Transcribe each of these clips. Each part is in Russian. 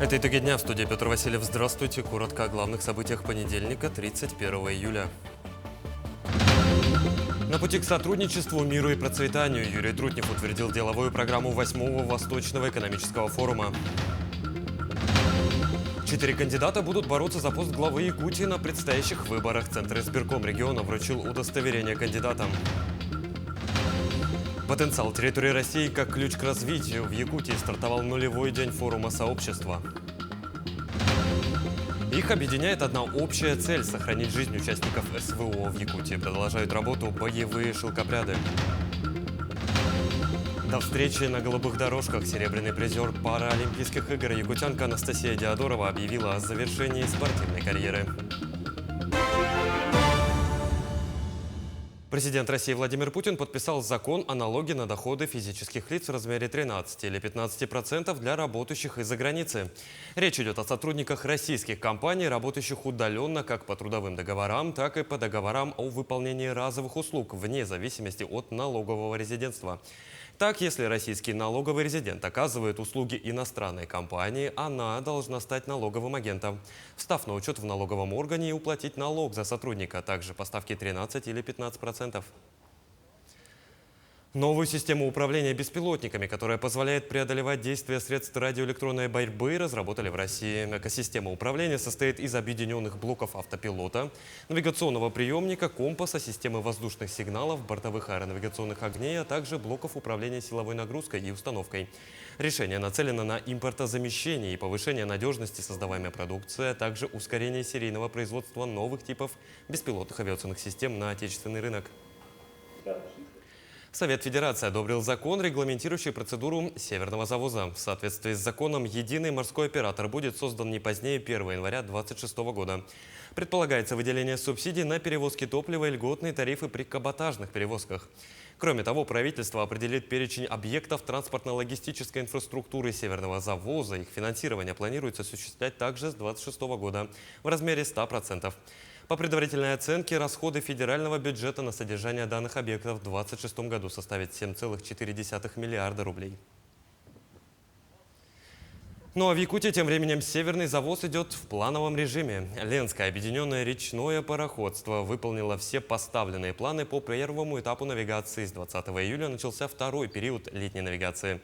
Это итоги дня. В студии Петр Васильев. Здравствуйте. Коротко о главных событиях понедельника, 31 июля. На пути к сотрудничеству, миру и процветанию Юрий Трутнев утвердил деловую программу 8-го Восточного экономического форума. 4 кандидата будут бороться за пост главы Якутии на предстоящих выборах. Центр избирком региона вручил удостоверение кандидатам. Потенциал территории России как ключ к развитию. В Якутии стартовал нулевой день форума сообщества. Их объединяет одна общая цель – сохранить жизнь участников СВО в Якутии. Продолжают работу боевые шелкопряды. До встречи на голубых дорожках. Серебряный призер Паралимпийских игр якутянка Анастасия Диадорова объявила о завершении спортивной карьеры. Президент России Владимир Путин подписал закон о налоге на доходы физических лиц в размере 13 или 15% для работающих из-за границы. Речь идет о сотрудниках российских компаний, работающих удаленно как по трудовым договорам, так и по договорам о выполнении разовых услуг, вне зависимости от налогового резидентства. Так, если российский налоговый резидент оказывает услуги иностранной компании, она должна стать налоговым агентом, встав на учет в налоговом органе и уплатить налог за сотрудника, а также по ставке 13 или 15%. Новую систему управления беспилотниками, которая позволяет преодолевать действия средств радиоэлектронной борьбы, разработали в России. Экосистема управления состоит из объединенных блоков автопилота, навигационного приемника, компаса, системы воздушных сигналов, бортовых аэронавигационных огней, а также блоков управления силовой нагрузкой и установкой. Решение нацелено на импортозамещение и повышение надежности создаваемой продукции, а также ускорение серийного производства новых типов беспилотных авиационных систем на отечественный рынок. Совет Федерации одобрил закон, регламентирующий процедуру северного завоза. В соответствии с законом, единый морской оператор будет создан не позднее 1 января 2026 года. Предполагается выделение субсидий на перевозки топлива и льготные тарифы при каботажных перевозках. Кроме того, правительство определит перечень объектов транспортно-логистической инфраструктуры северного завоза. Их финансирование планируется осуществлять также с 2026 года в размере 100%. По предварительной оценке, расходы федерального бюджета на содержание данных объектов в 2026 году составят 7,4 миллиарда рублей. Ну а в Якутии тем временем северный завоз идет в плановом режиме. Ленское объединенное речное пароходство выполнило все поставленные планы по первому этапу навигации. С 20 июля начался второй период летней навигации.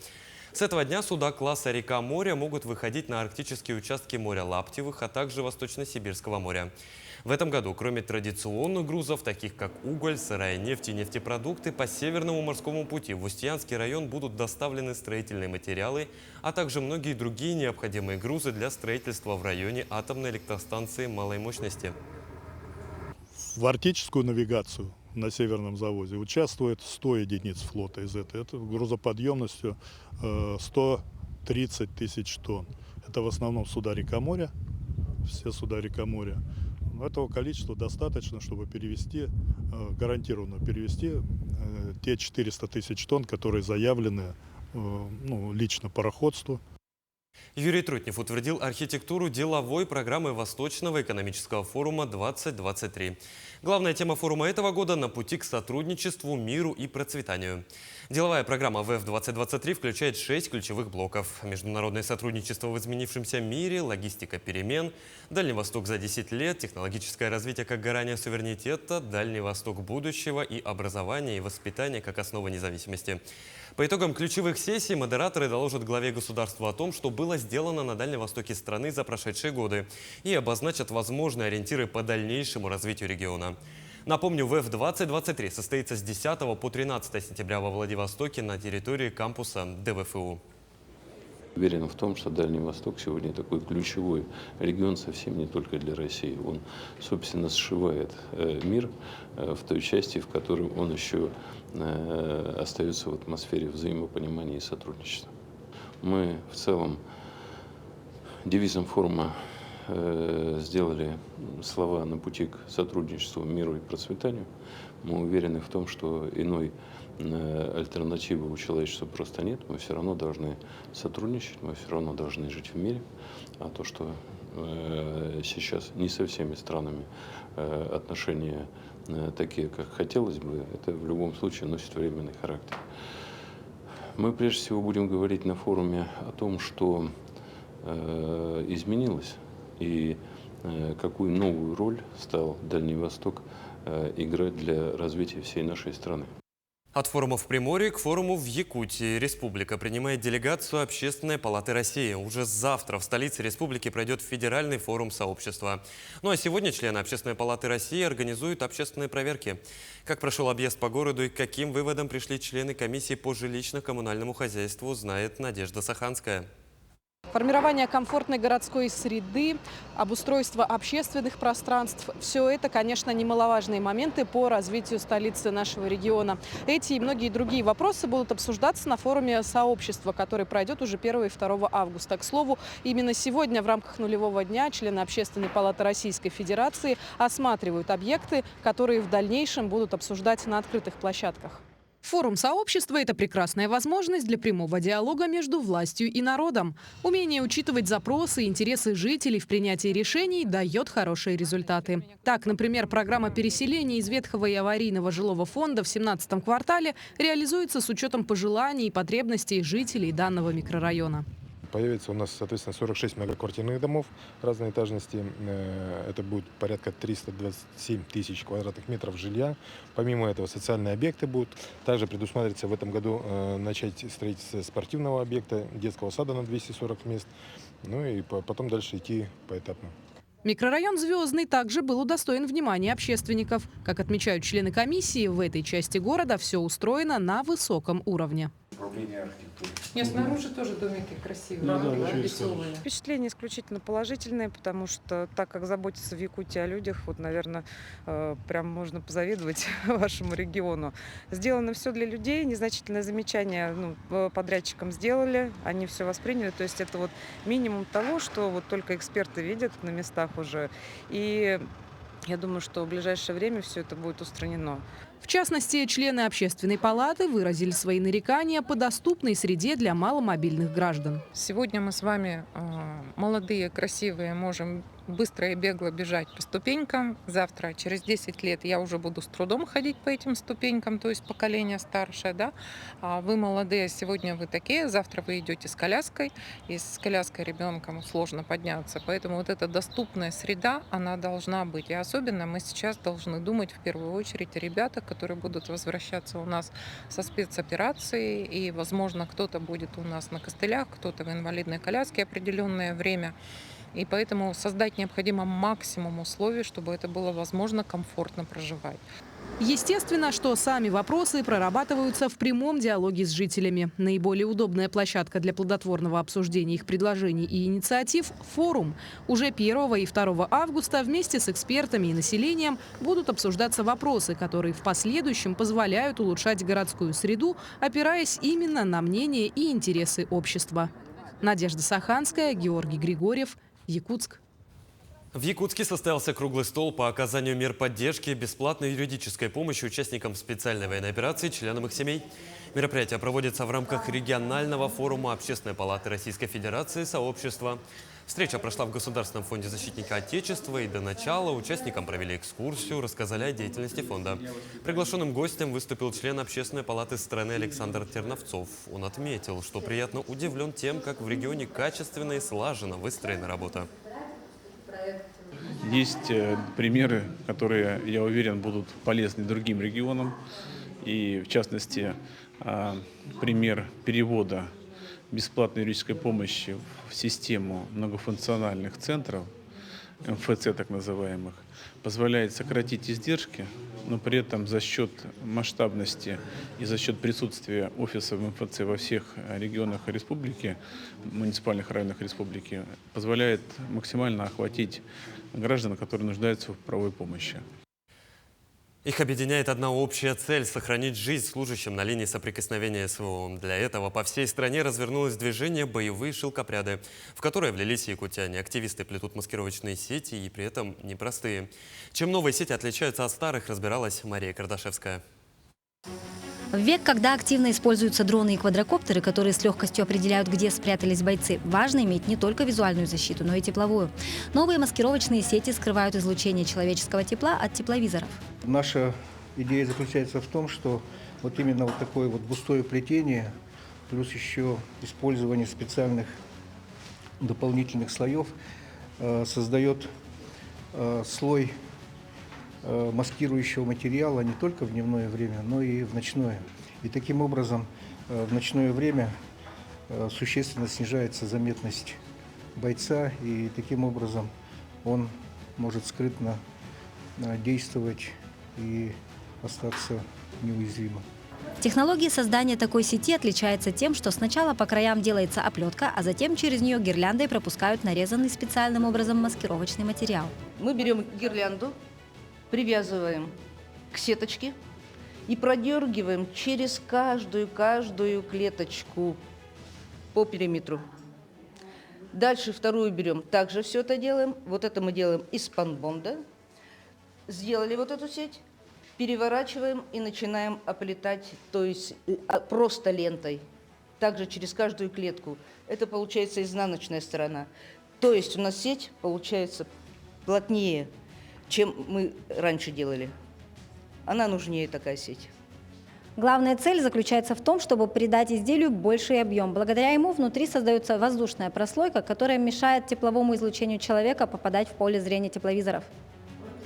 С этого дня суда класса «Река-море» могут выходить на арктические участки моря Лаптевых, а также Восточно-Сибирского моря. В этом году, кроме традиционных грузов, таких как уголь, сырая нефть и нефтепродукты, по Северному морскому пути в Устьянский район будут доставлены строительные материалы, а также многие другие необходимые грузы для строительства в районе атомной электростанции малой мощности. В арктическую навигацию на северном завозе участвует 100 единиц флота из этого. Это грузоподъемностью 130 тысяч тонн. Это в основном суда река-моря, все суда река-моря. Этого количества достаточно, чтобы перевести, гарантированно перевести те 400 тысяч тонн, которые заявлены лично пароходству. Юрий Трутнев утвердил архитектуру деловой программы Восточного экономического форума 2023. Главная тема форума этого года – на пути к сотрудничеству, миру и процветанию. Деловая программа ВЭФ-2023 включает 6 ключевых блоков. Международное сотрудничество в изменившемся мире, логистика перемен, Дальний Восток за 10 лет, технологическое развитие как гарантия суверенитета, Дальний Восток будущего и образование и воспитание как основа независимости. По итогам ключевых сессий модераторы доложат главе государства о том, что было сделано на Дальнем Востоке страны за прошедшие годы, и обозначат возможные ориентиры по дальнейшему развитию региона. Напомню, ВЭФ-2023 состоится с 10 по 13 сентября во Владивостоке на территории кампуса ДВФУ. Уверен в том, что Дальний Восток сегодня такой ключевой регион совсем не только для России. Он, собственно, сшивает мир в той части, в которой он еще остается в атмосфере взаимопонимания и сотрудничества. Мы в целом девизом форума сделали слова «на пути к сотрудничеству, миру и процветанию». Мы уверены в том, что иной альтернативы у человечества просто нет. Мы все равно должны сотрудничать, мы все равно должны жить в мире. А то, что сейчас не со всеми странами отношения такие, как хотелось бы, это в любом случае носит временный характер. Мы прежде всего будем говорить на форуме о том, что изменилась и какую новую роль стал Дальний Восток играть для развития всей нашей страны. От форума в Приморье к форуму в Якутии. Республика принимает делегацию Общественной палаты России. Уже завтра в столице республики пройдет федеральный форум сообщества. Ну а сегодня члены Общественной палаты России организуют общественные проверки. Как прошел объезд по городу и к каким выводам пришли члены комиссии по жилищно-коммунальному хозяйству, знает Надежда Саханская. Формирование комфортной городской среды, обустройство общественных пространств – все это, конечно, немаловажные моменты по развитию столицы нашего региона. Эти и многие другие вопросы будут обсуждаться на форуме сообщества, который пройдет уже 1 и 2 августа. К слову, именно сегодня в рамках нулевого дня члены Общественной палаты Российской Федерации осматривают объекты, которые в дальнейшем будут обсуждать на открытых площадках. Форум сообщества – это прекрасная возможность для прямого диалога между властью и народом. Умение учитывать запросы и интересы жителей в принятии решений дает хорошие результаты. Так, например, программа переселения из ветхого и аварийного жилого фонда в 17-м квартале реализуется с учетом пожеланий и потребностей жителей данного микрорайона. Появится у нас, соответственно, 46 многоквартирных домов разной этажности. Это будет порядка 327 тысяч квадратных метров жилья. Помимо этого, социальные объекты будут. Также предусматривается в этом году начать строительство спортивного объекта, детского сада на 240 мест. Ну и потом дальше идти поэтапно. Микрорайон «Звездный» также был удостоен внимания общественников. Как отмечают члены комиссии, в этой части города все устроено на высоком уровне. Нет, снаружи тоже домики красивые, веселые. Впечатления исключительно положительные, потому что так как заботятся в Якутии о людях, вот, наверное, прям можно позавидовать вашему региону. Сделано все для людей, незначительное замечание подрядчикам сделали, они все восприняли. То есть это вот минимум того, что вот только эксперты видят на местах уже. И я думаю, что в ближайшее время все это будет устранено. В частности, члены Общественной палаты выразили свои нарекания по доступной среде для маломобильных граждан. Сегодня мы с вами, молодые, красивые, можем быстро и бегло бежать по ступенькам. Завтра, через 10 лет, я уже буду с трудом ходить по этим ступенькам, то есть поколение старшее, да? А вы молодые, сегодня вы такие, завтра вы идете с коляской, и с коляской ребенком сложно подняться. Поэтому вот эта доступная среда, она должна быть. И особенно мы сейчас должны думать в первую очередь о ребятах, которые будут возвращаться у нас со спецоперации, и, возможно, кто-то будет у нас на костылях, кто-то в инвалидной коляске определенное время. И поэтому создать необходимо максимум условий, чтобы это было возможно комфортно проживать. Естественно, что сами вопросы прорабатываются в прямом диалоге с жителями. Наиболее удобная площадка для плодотворного обсуждения их предложений и инициатив – форум. Уже 1 и 2 августа вместе с экспертами и населением будут обсуждаться вопросы, которые в последующем позволяют улучшать городскую среду, опираясь именно на мнение и интересы общества. Надежда Саханская, Георгий Григорьев, Якутск. В Якутске состоялся круглый стол по оказанию мер поддержки и бесплатной юридической помощи участникам специальной военной операции, членам их семей. Мероприятие проводится в рамках регионального форума Общественной палаты Российской Федерации «Сообщество». Встреча прошла в Государственном фонде защитника Отечества, и до начала участникам провели экскурсию, рассказали о деятельности фонда. Приглашенным гостем выступил член Общественной палаты страны Александр Терновцов. Он отметил, что приятно удивлен тем, как в регионе качественно и слаженно выстроена работа. Есть примеры, которые, я уверен, будут полезны другим регионам. И, в частности, пример перевода бесплатной юридической помощи в систему многофункциональных центров, МФЦ так называемых, позволяет сократить издержки, но при этом за счет масштабности и за счет присутствия офисов МФЦ во всех регионах республики, муниципальных районах республики, позволяет максимально охватить граждан, которые нуждаются в правовой помощи. Их объединяет одна общая цель – сохранить жизнь служащим на линии соприкосновения СВО. Для этого по всей стране развернулось движение «Боевые шелкопряды», в которое влились якутяне. Активисты плетут маскировочные сети и при этом непростые. Чем новые сети отличаются от старых, разбиралась Мария Кардашевская. В век, когда активно используются дроны и квадрокоптеры, которые с легкостью определяют, где спрятались бойцы, важно иметь не только визуальную защиту, но и тепловую. Новые маскировочные сети скрывают излучение человеческого тепла от тепловизоров. Наша идея заключается в том, что вот именно вот такое вот густое плетение, плюс еще использование специальных дополнительных слоев создает слой маскирующего материала не только в дневное время, но и в ночное. И таким образом в ночное время существенно снижается заметность бойца, и таким образом он может скрытно действовать и остаться неуязвимым. Технология создания такой сети отличается тем, что сначала по краям делается оплетка, а затем через нее гирляндой пропускают нарезанный специальным образом маскировочный материал. Мы берем гирлянду, привязываем к сеточке и продергиваем через каждую клеточку по периметру. Дальше вторую берем, также все это делаем. Вот это мы делаем из спанбонда. Сделали вот эту сеть, переворачиваем и начинаем оплетать, то есть просто лентой. Также через каждую клетку. Это получается изнаночная сторона. То есть у нас сеть получается плотнее, чем мы раньше делали. Она нужнее, такая сеть. Главная цель заключается в том, чтобы придать изделию больший объем. Благодаря ему внутри создается воздушная прослойка, которая мешает тепловому излучению человека попадать в поле зрения тепловизоров.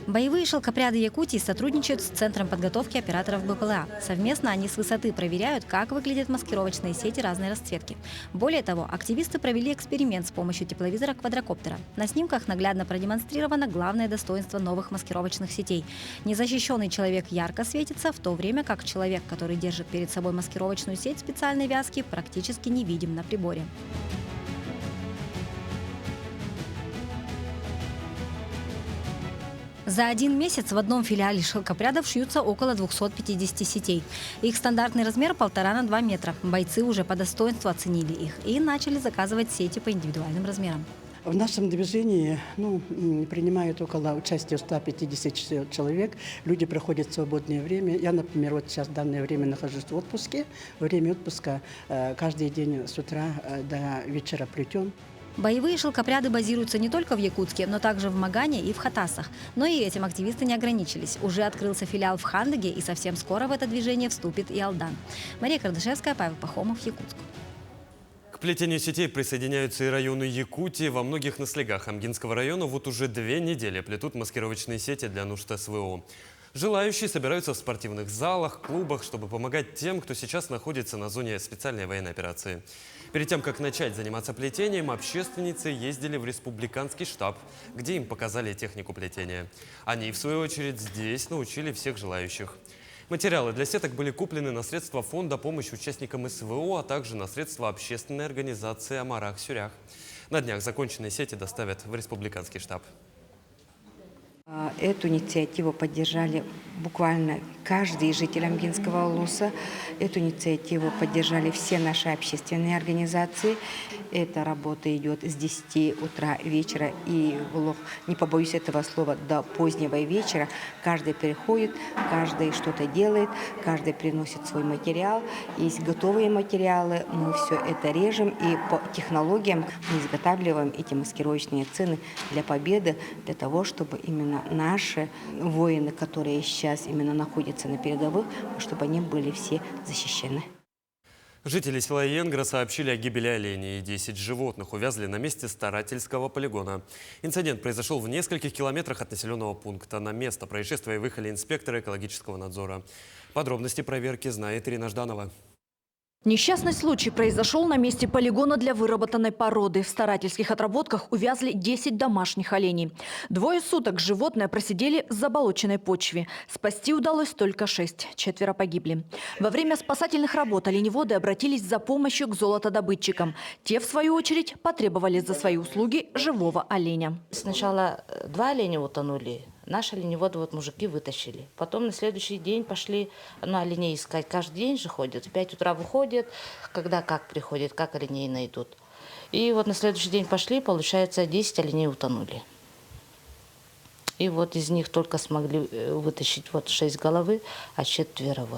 Боевые шелкопряды Якутии сотрудничают с Центром подготовки операторов БПЛА. Совместно они с высоты проверяют, как выглядят маскировочные сети разной расцветки. Более того, активисты провели эксперимент с помощью тепловизора-квадрокоптера. На снимках наглядно продемонстрировано главное достоинство новых маскировочных сетей. Незащищенный человек ярко светится, в то время как человек, который держит перед собой маскировочную сеть специальной вязки, практически невидим на приборе. За один месяц в одном филиале шелкопрядов шьются около 250 сетей. Их стандартный размер 1,5 на 2 метра. Бойцы уже по достоинству оценили их и начали заказывать сети по индивидуальным размерам. В нашем движении принимают около участия 150 человек. Люди проходят в свободное время. Я, например, вот сейчас в данное время нахожусь в отпуске. Во время отпуска каждый день с утра до вечера плетем. Боевые шелкопряды базируются не только в Якутске, но также в Магане и в Хатасах. Но и этим активисты не ограничились. Уже открылся филиал в Хандаге, и совсем скоро в это движение вступит и Алдан. Мария Кардашевская, Павел Пахомов, Якутск. К плетению сетей присоединяются и районы Якутии. Во многих наслегах Амгинского района вот уже 2 недели плетут маскировочные сети для нужд СВО. Желающие собираются в спортивных залах, клубах, чтобы помогать тем, кто сейчас находится на зоне специальной военной операции. Перед тем, как начать заниматься плетением, общественницы ездили в республиканский штаб, где им показали технику плетения. Они, в свою очередь, здесь научили всех желающих. Материалы для сеток были куплены на средства фонда помощи участникам СВО, а также на средства общественной организации «Амарах-Сюрях». На днях законченные сети доставят в республиканский штаб. Эту инициативу поддержали буквально каждый житель Амгинского улуса. Эту инициативу поддержали все наши общественные организации. Эта работа идет с 10 утра вечера и, не побоюсь этого слова, до позднего вечера. Каждый приходит, каждый что-то делает, каждый приносит свой материал. Есть готовые материалы, мы все это режем и по технологиям мы изготавливаем эти маскировочные цены для победы, для того, чтобы именно наши воины, которые сейчас именно находятся на передовых, чтобы они были все защищены. Жители села Енгра сообщили о гибели оленей. 10 животных увязли на месте старательского полигона. Инцидент произошел в нескольких километрах от населенного пункта. На место происшествия выехали инспекторы экологического надзора. Подробности проверки знает Ирина Жданова. Несчастный случай произошел на месте полигона для выработанной породы. В старательских отработках увязли 10 домашних оленей. 2 суток животные просидели в заболоченной почве. Спасти удалось только 6, 4 погибли. Во время спасательных работ оленеводы обратились за помощью к золотодобытчикам. Те, в свою очередь, потребовали за свои услуги живого оленя. Сначала 2 оленя утонули. Наши оленеводы мужики вытащили. Потом на следующий день пошли оленей искать. Каждый день же ходят. В 5 утра выходят, когда как приходят, как оленей найдут. И на следующий день пошли, получается, 10 оленей утонули. И из них только смогли вытащить 6 головы, а 4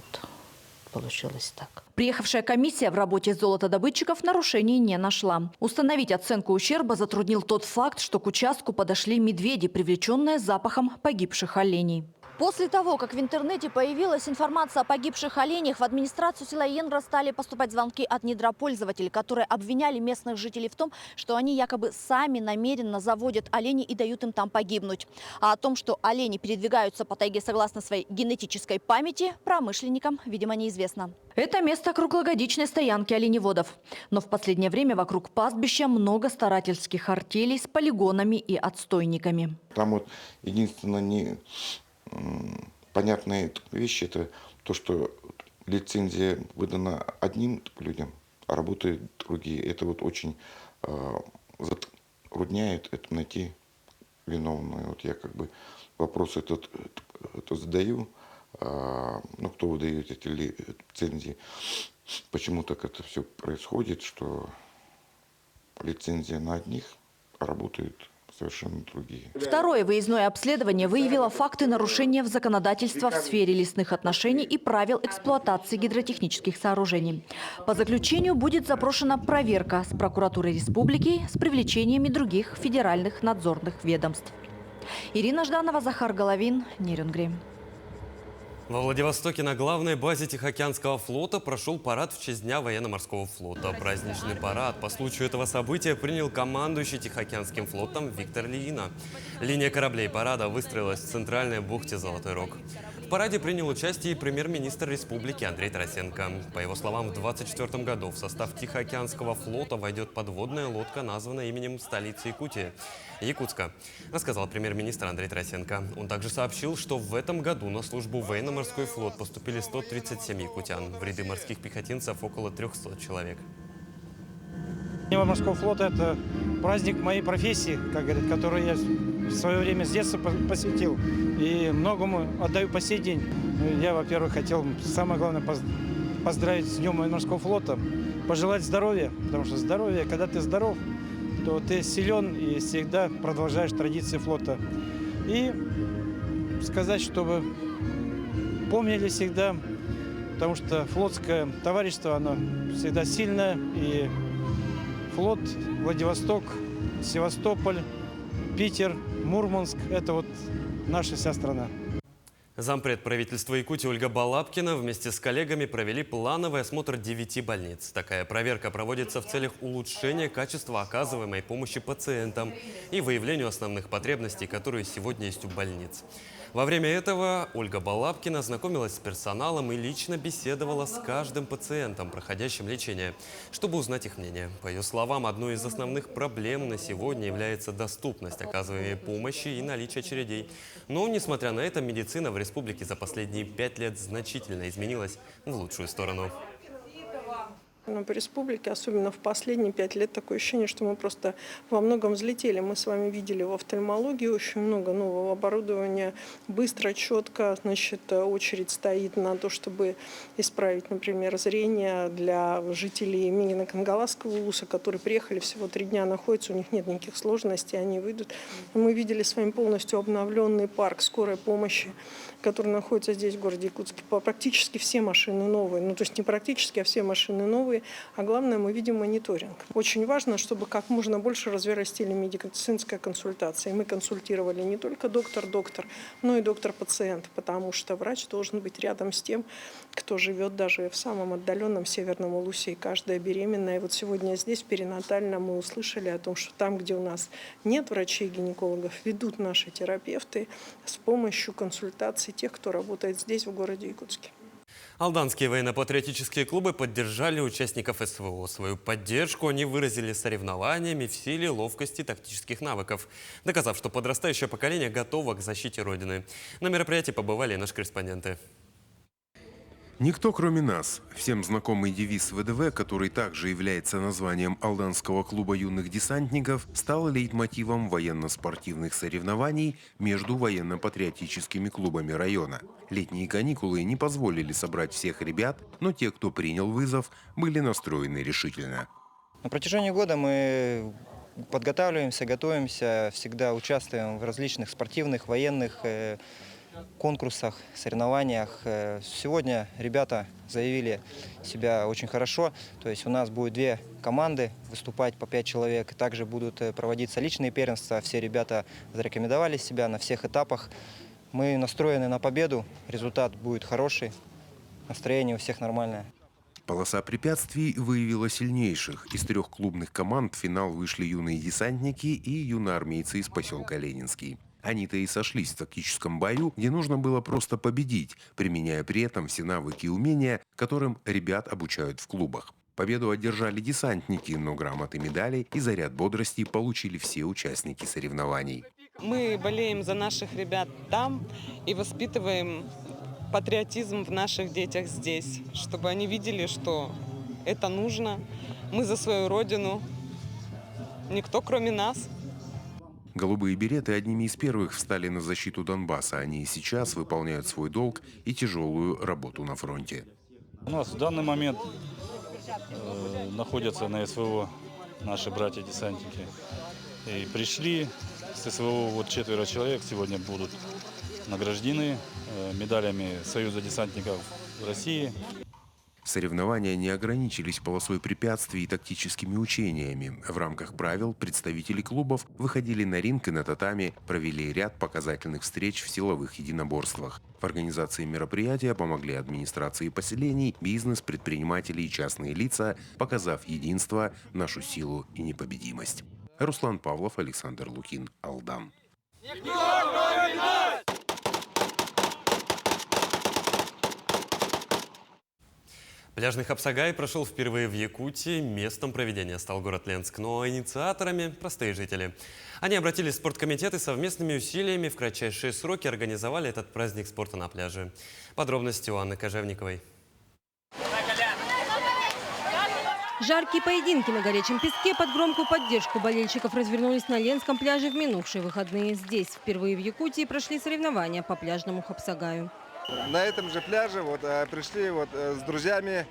получилось так. Приехавшая комиссия в работе золотодобытчиков нарушений не нашла. Установить оценку ущерба затруднил тот факт, что к участку подошли медведи, привлеченные запахом погибших оленей. После того, как в интернете появилась информация о погибших оленях, в администрацию села Енра стали поступать звонки от недропользователей, которые обвиняли местных жителей в том, что они якобы сами намеренно заводят оленей и дают им там погибнуть. А о том, что олени передвигаются по тайге согласно своей генетической памяти, промышленникам, видимо, неизвестно. Это место круглогодичной стоянки оленеводов. Но в последнее время вокруг пастбища много старательских артелей с полигонами и отстойниками. Там вот единственное понятная вещь – это то, что лицензия выдана одним людям, а работают другие. Это вот очень затрудняет это найти виновного. Вот я как бы вопрос этот задаю, ну, кто выдает эти лицензии, почему так это все происходит, что лицензия на одних, а работают совершенно другие. Второе выездное обследование выявило факты нарушения в законодательстве в сфере лесных отношений и правил эксплуатации гидротехнических сооружений. По заключению будет запрошена проверка с прокуратурой республики с привлечением других федеральных надзорных ведомств. Ирина Жданова, Захар Головин, Нерюнгри. Во Владивостоке на главной базе Тихоокеанского флота прошел парад в честь Дня военно-морского флота. Праздничный парад по случаю этого события принял командующий Тихоокеанским флотом Виктор Лиина. Линия кораблей парада выстроилась в центральной бухте Золотой Рог. В параде принял участие и премьер-министр республики Андрей Тарасенко. По его словам, в 2024 году в состав Тихоокеанского флота войдет подводная лодка, названная именем столицы Якутии – Якутска, рассказал премьер-министр Андрей Тарасенко. Он также сообщил, что в этом году на службу в военно-морской флот поступили 137 якутян. В ряды морских пехотинцев около 300 человек. День морского флота – это праздник моей профессии, как говорят, который я в свое время с детства посвятил. И многому отдаю по сей день. Я, во-первых, хотел, самое главное, поздравить с Днем морского флота, пожелать здоровья, потому что здоровье, когда ты здоров, то ты силен и всегда продолжаешь традиции флота. И сказать, чтобы помнили всегда, потому что флотское товарищество, оно всегда сильное, и флот, Владивосток, Севастополь, Питер, Мурманск – это вот наша вся страна. Зампред правительства Якутии Ольга Балабкина вместе с коллегами провели плановый осмотр 9 больниц. Такая проверка проводится в целях улучшения качества оказываемой помощи пациентам и выявлению основных потребностей, которые сегодня есть у больниц. Во время этого Ольга Балабкина ознакомилась с персоналом и лично беседовала с каждым пациентом, проходящим лечение, чтобы узнать их мнение. По ее словам, одной из основных проблем на сегодня является доступность оказываемой помощи и наличие очередей. Но, несмотря на это, медицина в республике за последние 5 лет значительно изменилась в лучшую сторону. По республике, особенно в последние 5 лет, такое ощущение, что мы просто во многом взлетели. Мы с вами видели в офтальмологии очень много нового оборудования. Быстро, четко, очередь стоит на то, чтобы исправить, например, зрение для жителей Минино-Кангаласского улуса, которые приехали всего 3 дня, находятся, у них нет никаких сложностей, они выйдут. Мы видели с вами полностью обновленный парк скорой помощи, который находится здесь, в городе Якутске. Практически все машины новые. То есть не практически, а все машины новые. А главное, мы видим мониторинг. Очень важно, чтобы как можно больше разверстили медицинская консультация. И мы консультировали не только доктор-доктор, но и доктор-пациент, потому что врач должен быть рядом с тем, кто живет даже в самом отдаленном Северном Улусе. И каждая беременная. И вот сегодня здесь, перинатально, мы услышали о том, что там, где у нас нет врачей-гинекологов, ведут наши терапевты с помощью консультаций тех, кто работает здесь, в городе Якутске. Алданские военно-патриотические клубы поддержали участников СВО. Свою поддержку они выразили соревнованиями в силе, ловкости и тактических навыков, доказав, что подрастающее поколение готово к защите Родины. На мероприятии побывали наши корреспонденты. Никто, кроме нас. Всем знакомый девиз ВДВ, который также является названием Алданского клуба юных десантников, стал лейтмотивом военно-спортивных соревнований между военно-патриотическими клубами района. Летние каникулы не позволили собрать всех ребят, но те, кто принял вызов, были настроены решительно. На протяжении года мы подготавливаемся, готовимся, всегда участвуем в различных спортивных, военных конкурсах, соревнованиях. Сегодня ребята заявили себя очень хорошо. То есть у нас будет 2 команды выступать по 5 человек. Также будут проводиться личные первенства. Все ребята зарекомендовали себя на всех этапах. Мы настроены на победу, результат будет хороший, настроение у всех нормальное. Полоса препятствий выявила сильнейших. Из 3 клубных команд в финал вышли юные десантники и юноармейцы из поселка Ленинский. Они-то и сошлись в тактическом бою, где нужно было просто победить, применяя при этом все навыки и умения, которым ребят обучают в клубах. Победу одержали десантники, но грамоты, медали и заряд бодрости получили все участники соревнований. Мы болеем за наших ребят там и воспитываем патриотизм в наших детях здесь, чтобы они видели, что это нужно. Мы за свою родину, никто кроме нас. Голубые береты одними из первых встали на защиту Донбасса. Они и сейчас выполняют свой долг и тяжелую работу на фронте. У нас в данный момент находятся на СВО наши братья-десантники. И пришли с СВО, вот 4 человек сегодня будут награждены медалями Союза десантников России. Соревнования не ограничились полосой препятствий и тактическими учениями. В рамках правил представители клубов выходили на ринг и на татами, провели ряд показательных встреч в силовых единоборствах. В организации мероприятия помогли администрации поселений, бизнес, предприниматели и частные лица, показав единство, нашу силу и непобедимость. Руслан Павлов, Александр Лукин, Алдан. Пляжный Хапсагай прошел впервые в Якутии. Местом проведения стал город Ленск, но инициаторами – простые жители. Они обратились в спорткомитет и совместными усилиями в кратчайшие сроки организовали этот праздник спорта на пляже. Подробности у Анны Кожевниковой. Жаркие поединки на горячем песке под громкую поддержку болельщиков развернулись на Ленском пляже в минувшие выходные. Здесь впервые в Якутии прошли соревнования по пляжному Хапсагаю. На этом же пляже пришли с друзьями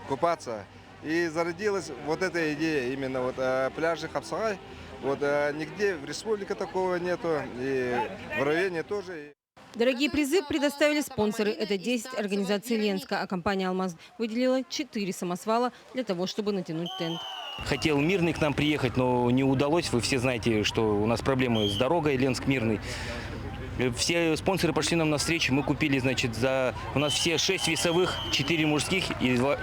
купаться. И зародилась эта идея именно пляжа Хапсагай. Нигде в республике такого нету, и в районе тоже. Дорогие призы предоставили спонсоры. Это 10 организаций Ленска, а компания «Алмаз» выделила 4 самосвала для того, чтобы натянуть тент. Хотел Мирный к нам приехать, но не удалось. Вы все знаете, что у нас проблемы с дорогой Ленск-Мирный. Все спонсоры пошли нам навстречу. Мы купили, у нас все 6 весовых, 4 мужских и 2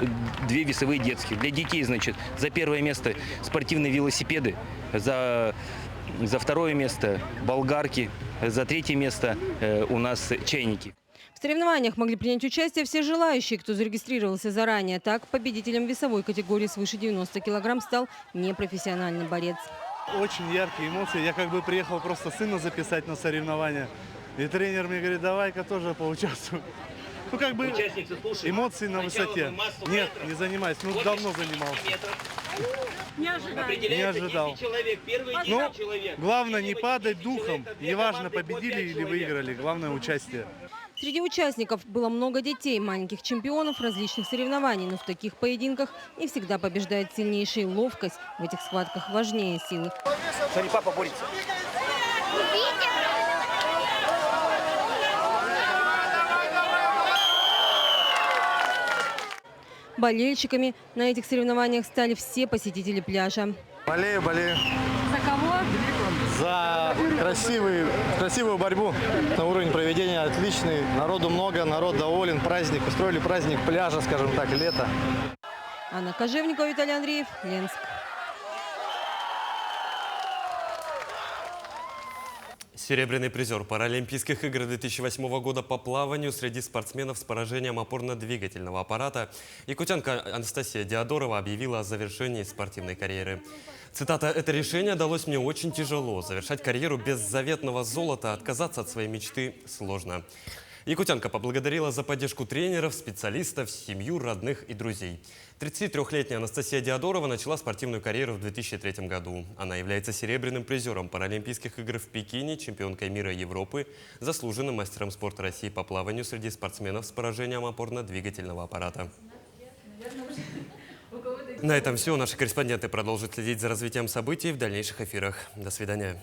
весовые детских. Для детей, за первое место спортивные велосипеды, за второе место болгарки, за третье место у нас чайники. В соревнованиях могли принять участие все желающие, кто зарегистрировался заранее. Так, победителем весовой категории свыше 90 килограмм стал непрофессиональный борец. Очень яркие эмоции. Я приехал просто сына записать на соревнования. И тренер мне говорит, давай-ка тоже поучаствуй. Эмоции на высоте. Нет, не занимаюсь. Давно занимался. Не ожидал. Но главное не падать духом. Неважно, победили или выиграли. Главное участие. Среди участников было много детей, маленьких чемпионов различных соревнований. Но в таких поединках не всегда побеждает сильнейший. Ловкость в этих схватках важнее силы. Смотри, папа борется. Болельщиками на этих соревнованиях стали все посетители пляжа. Болею. За кого? За красивую борьбу. На уровень проведения отличный. Народу много, народ доволен. Праздник. Устроили праздник пляжа, скажем так, лето. Анна Кожевникова, Виталий Андреев, Ленск. Серебряный призер Паралимпийских игр 2008 года по плаванию среди спортсменов с поражением опорно-двигательного аппарата якутянка Анастасия Диадорова объявила о завершении спортивной карьеры. Цитата: «Это решение далось мне очень тяжело. Завершать карьеру без заветного золота, отказаться от своей мечты сложно». Якутянка поблагодарила за поддержку тренеров, специалистов, семью, родных и друзей. 33-летняя Анастасия Диадорова начала спортивную карьеру в 2003 году. Она является серебряным призером Паралимпийских игр в Пекине, чемпионкой мира и Европы, заслуженным мастером спорта России по плаванию среди спортсменов с поражением опорно-двигательного аппарата. На этом все. Наши корреспонденты продолжат следить за развитием событий в дальнейших эфирах. До свидания.